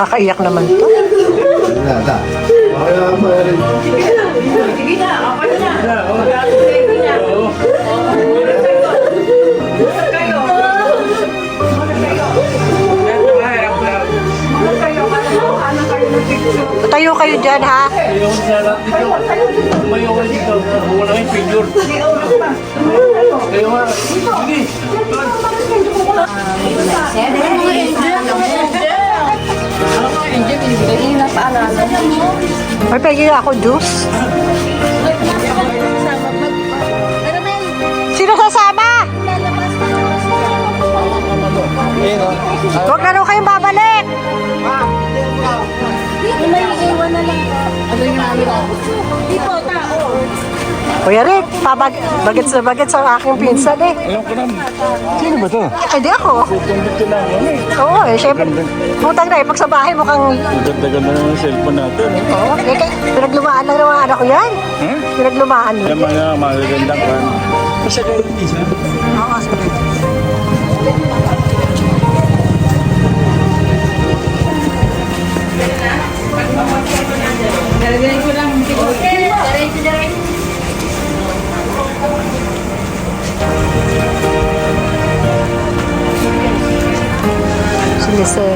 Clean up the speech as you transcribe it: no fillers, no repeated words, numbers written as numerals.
Kakaiyak naman to. Sige na, okay na. Sige na. Tayo kayo dyan, ha? Yung sarap dito. Tumayo ka dito. Wala kang picture. Kayo nga. Sige. May pagiging ako juice. Sino sasama? Huwag na raw kayong babalik. Kuya Rick, bagets na bagets ang aking pinsan eh. Alam ko na. Sino ba ito? Eh di ako. Dito na ako eh. Oo eh, syempre. Putang na eh, pag sa bahay mo kang... Ang ganda-ganda ng cellphone natin. Oo, eh, pinaglumaan lang ng mga anak ko yan. Hmm? Pinaglumaan lang. Yung mga magagandang kan. Kasi kayo hindi siya. Oo, sige. Nalagyan ko lang. Sige, sir.